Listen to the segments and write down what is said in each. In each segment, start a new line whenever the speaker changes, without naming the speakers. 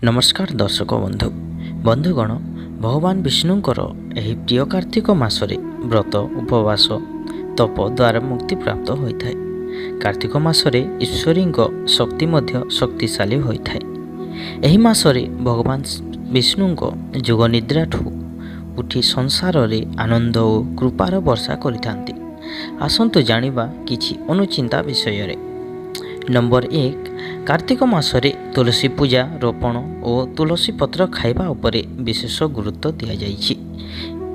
नमस्कार दर्शक बंधुगण भगवान विष्णुंकर एही प्रिय कार्तिक मासरे व्रत उपवास तप द्वारा मुक्ति प्राप्त होता है। कार्तिक मासरे ईश्वरी शक्ति मध्य शक्तिशाली होता है। एही मासरे भगवान विष्णुंक जोग निद्राठू उठी संसार रे आनंद और कृपार वर्षा करिथांती। आसंतु जानिबा किछि अनुचिंता विषय रे। नंबर 1 कार्तिक मासरे तुलसी पूजा रोपण और तुलसी पत्र खाइबा उपरे विशेष गुरुत्व दिया जाइछि।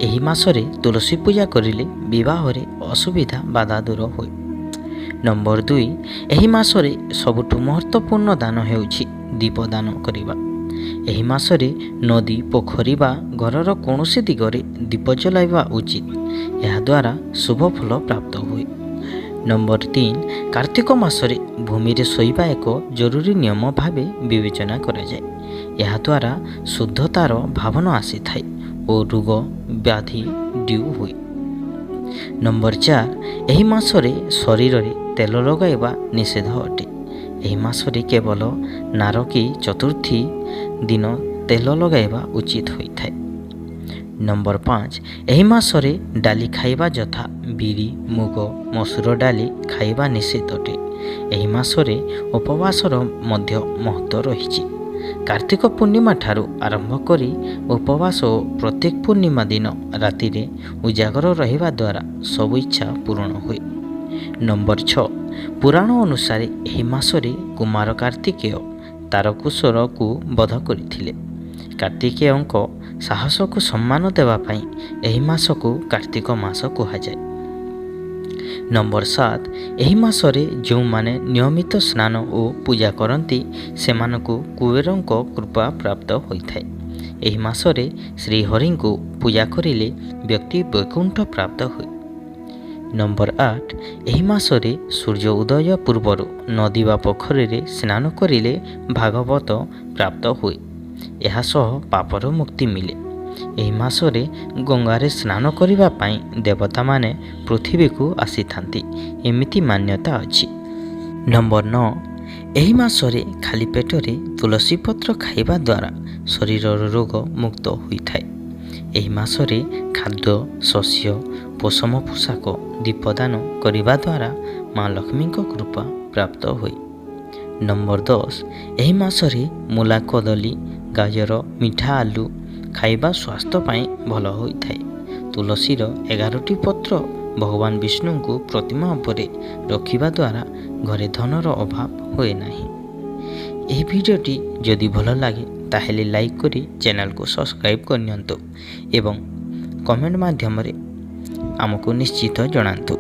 एही मासरे तुलसी पूजा करिले विवाह रे असुविधा बाधा दूर होय। नंबर 2 एही मासरे सबुठु महत्वपूर्ण दान हेउछि दीप दान करिबा। एही मासरे नदी पोखरी बा घरर कोनोसी दिगरे दीप जलाइबा उचित। एहा द्वारा शुभ फल प्राप्त होय। नंबर 3 कार्तिक मासरे भूमि रे सोइबा एक जरूरी नियम भावे विवेचना करा जाए। यह द्वारा शुद्धतार भावना आसी थाए और रोग व्याधि ड्यू हुए। नंबर 4 एही मासरे शरीर रे तेल लगाइबा निषेध अटे। एही मासरे केवल नारकी चतुर्थी दिन तेल लगाइबा उचित होइथाए। नंबर 5 एही मासरे डाली खाइबा जथा बिरी मुग मसूर डाली खाइबा निषेध अटे। एही मासरे उपवासर मध्य महत्व रहिछि। कार्तिक पूर्णिमा ठारू आरंभ करी उपवास और प्रत्येक पूर्णिमा दिन राति रे उजागर रहिबा द्वारा सब इच्छा पूर्ण हुए। नंबर 6 पुराण अनुसार एही मासरे कुमार कार्तिकेय तारकुसुर को वध करथिले। कार्तिकेयଙ୍କ साहस को सम्मान देवा पाई एही मास को कार्तिक मास कहुए। नंबर 7 एही मासरे जो माने नियमित स्नान और पूजा करती सेमानकु कुबेरଙ୍କ कृपा प्राप्त होइथाए। एही मासरे श्री हरि को पूजा करिले व्यक्ति वैकुंठ प्राप्त हुए। नंबर 8 एही मासरे सूर्य उदय पूर्वर नदी वा पोखरी रे स्नान करिले भागवत प्राप्त हुए। यह सह पापर मुक्ति मिले। एही मासरे गंगारे स्नान करिबा पाई देवता माने पृथ्वी को आसी थांती एमिति मान्यता अछि। नंबर 9 एही मासरे खाली पेटरे तुलसी पत्र खाइबा द्वारा शरीरर रोग मुक्त होइथाए। एही मासरे खाद्य शस्य पोषम पोशाक दीपदान करिबा द्वारा माँ लक्ष्मी को कृपा प्राप्त होय। नंबर 10 एही मासरे मूला कदली गाजर मिठा आलू खाइबा स्वास्थ्य पाई भल होइथाए। तुलसीर 11टी पत्र भगवान विष्णु को प्रतिमा उपरे रखिबा द्वारा घरे धनर अभाव होए नाही। एही भिडियोटी जदि भल लागे ताहेले लाइक करी चैनल को सब्सक्राइब करनियंतु एवं कमेंट माध्यम रे आमको निश्चित जणांतु।